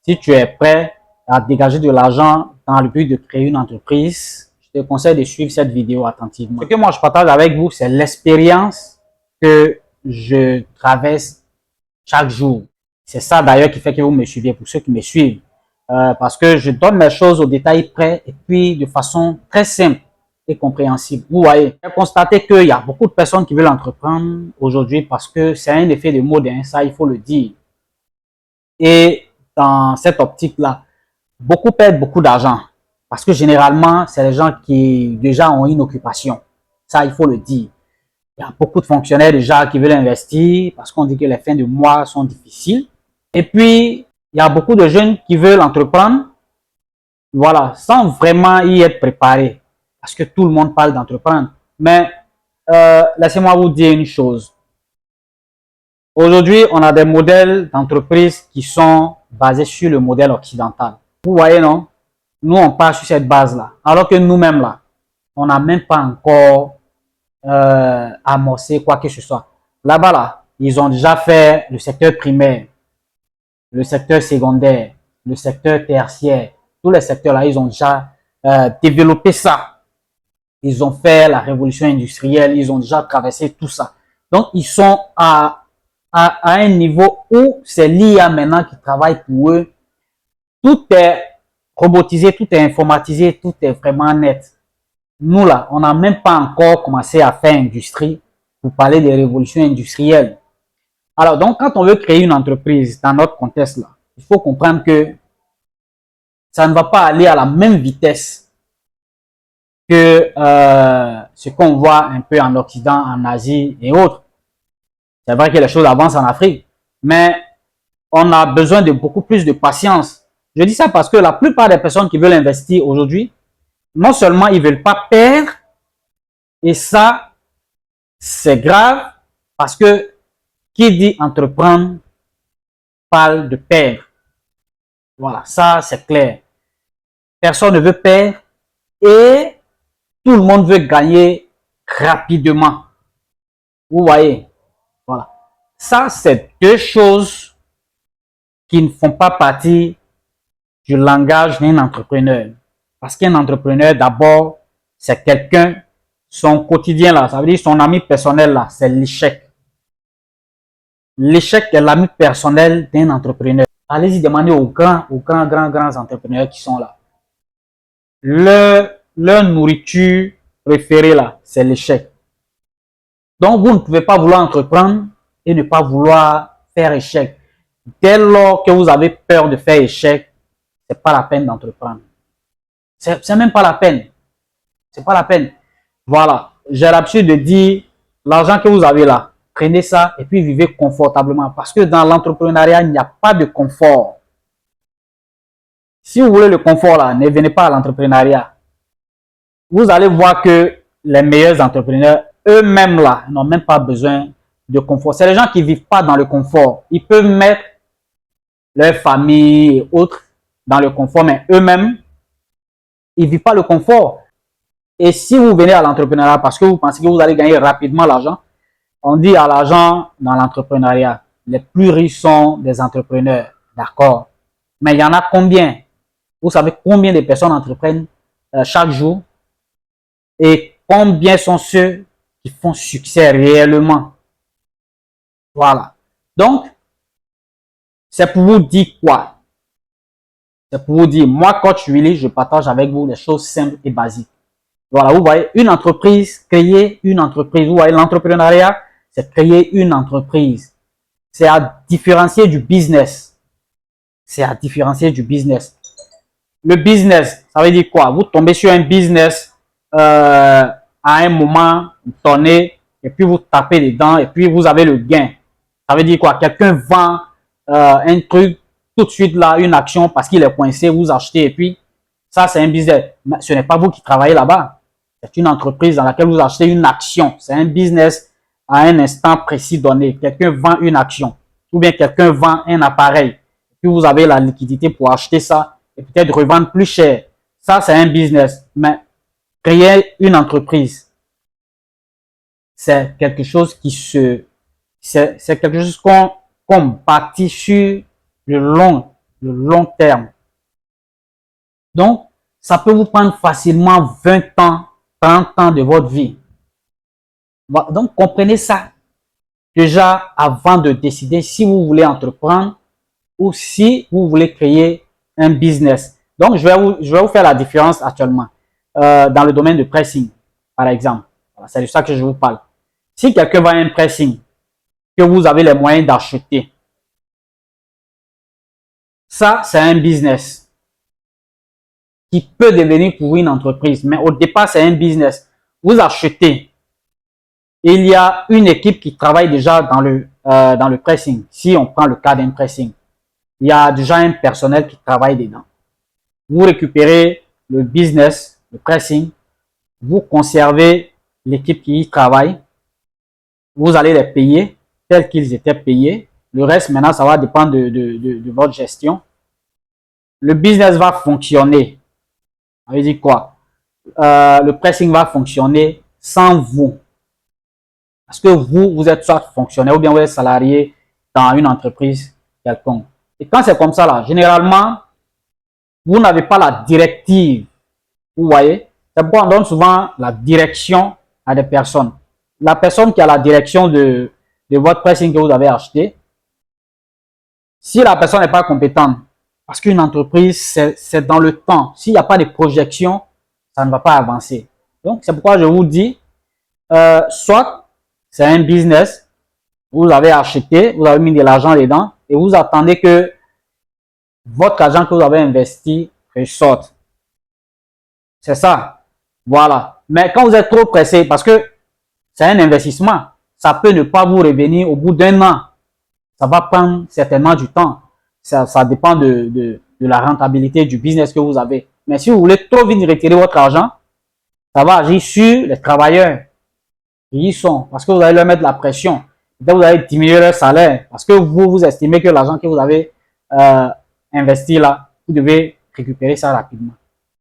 Si tu es prêt à dégager de l'argent dans le but de créer une entreprise, je te conseille de suivre cette vidéo attentivement. Ce que moi je partage avec vous, c'est l'expérience que je traverse chaque jour. C'est ça d'ailleurs qui fait que vous me suivez, pour ceux qui me suivent. Parce que je donne mes choses au détail près et puis de façon très simple et compréhensible. Vous voyez, j'ai constaté qu'il y a beaucoup de personnes qui veulent entreprendre aujourd'hui parce que c'est un effet de mode, hein, ça il faut le dire. Et dans cette optique-là, beaucoup perdent beaucoup d'argent parce que généralement, c'est les gens qui déjà ont une occupation. Ça, il faut le dire. Il y a beaucoup de fonctionnaires déjà qui veulent investir parce qu'on dit que les fins de mois sont difficiles. Et puis, il y a beaucoup de jeunes qui veulent entreprendre, voilà, sans vraiment y être préparés. Parce que tout le monde parle d'entreprendre. Mais laissez-moi vous dire une chose. Aujourd'hui, on a des modèles d'entreprise qui sont basés sur le modèle occidental. Vous voyez, non? Nous, on part sur cette base-là. Alors que nous-mêmes, là, on n'a même pas encore amorcé quoi que ce soit. Là-bas, là, ils ont déjà fait le secteur primaire, le secteur secondaire, le secteur tertiaire. Tous les secteurs-là, ils ont déjà développé ça. Ils ont fait la révolution industrielle, ils ont déjà traversé tout ça. Donc, ils sont à un niveau où c'est l'IA maintenant qui travaille pour eux. Tout est robotisé, tout est informatisé, tout est vraiment net. Nous là, on n'a même pas encore commencé à faire industrie pour parler des révolutions industrielles. Alors donc, quand on veut créer une entreprise dans notre contexte là, il faut comprendre que ça ne va pas aller à la même vitesse que ce qu'on voit un peu en Occident, en Asie et autres. C'est vrai que les choses avancent en Afrique, mais on a besoin de beaucoup plus de patience. Je dis ça parce que la plupart des personnes qui veulent investir aujourd'hui, non seulement ils ne veulent pas perdre, et ça, c'est grave, parce que qui dit entreprendre parle de perdre. Voilà, ça c'est clair. Personne ne veut perdre et tout le monde veut gagner rapidement. Vous voyez, voilà. Ça, c'est deux choses qui ne font pas partie du langage d'un entrepreneur. Parce qu'un entrepreneur, d'abord, c'est quelqu'un, son quotidien là, ça veut dire son ami personnel là, c'est l'échec. L'échec est l'ami personnel d'un entrepreneur. Allez-y demander aux grands entrepreneurs qui sont là. Leur nourriture préférée là, c'est l'échec. Donc, vous ne pouvez pas vouloir entreprendre et ne pas vouloir faire échec. Dès lors que vous avez peur de faire échec, c'est pas la peine d'entreprendre. C'est même pas la peine. C'est pas la peine. Voilà. J'ai l'habitude de dire, l'argent que vous avez là, prenez ça et puis vivez confortablement. Parce que dans l'entrepreneuriat, il n'y a pas de confort. Si vous voulez le confort là, ne venez pas à l'entrepreneuriat. Vous allez voir que les meilleurs entrepreneurs, eux-mêmes là, n'ont même pas besoin de confort. C'est les gens qui ne vivent pas dans le confort. Ils peuvent mettre leur famille et autres dans le confort, mais eux-mêmes, ils ne vivent pas le confort. Et si vous venez à l'entrepreneuriat parce que vous pensez que vous allez gagner rapidement l'argent, on dit à l'argent dans l'entrepreneuriat, les plus riches sont des entrepreneurs, d'accord? Mais il y en a combien? Vous savez combien de personnes entreprennent chaque jour? Et combien sont ceux qui font succès réellement? Voilà. Donc, c'est pour vous dire quoi? C'est pour vous dire, moi, coach Willy, je partage avec vous les choses simples et basiques. Voilà, vous voyez, une entreprise, créer une entreprise. Vous voyez, l'entrepreneuriat, c'est créer une entreprise. C'est à différencier du business. C'est à différencier du business. Le business, ça veut dire quoi? Vous tombez sur un business à un moment donné et puis vous tapez dedans et puis vous avez le gain. Ça veut dire quoi? Quelqu'un vend un truc tout de suite là, une action parce qu'il est coincé, vous achetez et puis ça c'est un business. Mais ce n'est pas vous qui travaillez là-bas. C'est une entreprise dans laquelle vous achetez une action. C'est un business à un instant précis donné. Quelqu'un vend une action ou bien quelqu'un vend un appareil. Puis vous avez la liquidité pour acheter ça et peut-être revendre plus cher. Ça, c'est un business. Mais créer une entreprise, c'est quelque chose qui c'est quelque chose qu'on bâtit sur le long terme. Donc, ça peut vous prendre facilement 20 ans, 30 ans de votre vie. Donc, comprenez ça déjà avant de décider si vous voulez entreprendre ou si vous voulez créer un business. Donc, je vais vous faire la différence actuellement dans le domaine de pressing, par exemple. Voilà, c'est de ça que je vous parle. Si quelqu'un va à un pressing que vous avez les moyens d'acheter, ça, c'est un business qui peut devenir pour vous une entreprise. Mais au départ, c'est un business. Vous achetez. Il y a une équipe qui travaille déjà dans le pressing. Si on prend le cas d'un pressing, il y a déjà un personnel qui travaille dedans. Vous récupérez le business, le pressing, vous conservez l'équipe qui y travaille, vous allez les payer tels qu'ils étaient payés. Le reste, maintenant, ça va dépendre de votre gestion. Le business va fonctionner. Ça veut dire quoi? Le pressing va fonctionner sans vous. Parce que vous êtes soit fonctionnaire ou bien vous êtes salarié dans une entreprise quelconque. Et quand c'est comme ça, là, généralement, vous n'avez pas la directive. Vous voyez? C'est pourquoi on donne souvent la direction à des personnes. La personne qui a la direction de votre pressing que vous avez acheté, si la personne n'est pas compétente, parce qu'une entreprise, c'est dans le temps. S'il n'y a pas de projection, ça ne va pas avancer. Donc, c'est pourquoi je vous dis, soit c'est un business, vous avez acheté, vous avez mis de l'argent dedans et vous attendez que votre argent que vous avez investi ressorte. C'est ça. Voilà. Mais quand vous êtes trop pressé, parce que c'est un investissement, ça peut ne pas vous revenir au bout d'un an. Ça va prendre certainement du temps. Ça dépend de la rentabilité du business que vous avez. Mais si vous voulez trop vite retirer votre argent, ça va agir sur les travailleurs qui y sont. Parce que vous allez leur mettre la pression. Peut-être vous allez diminuer leur salaire. Parce que vous estimez que l'argent que vous avez investi là, vous devez récupérer ça rapidement.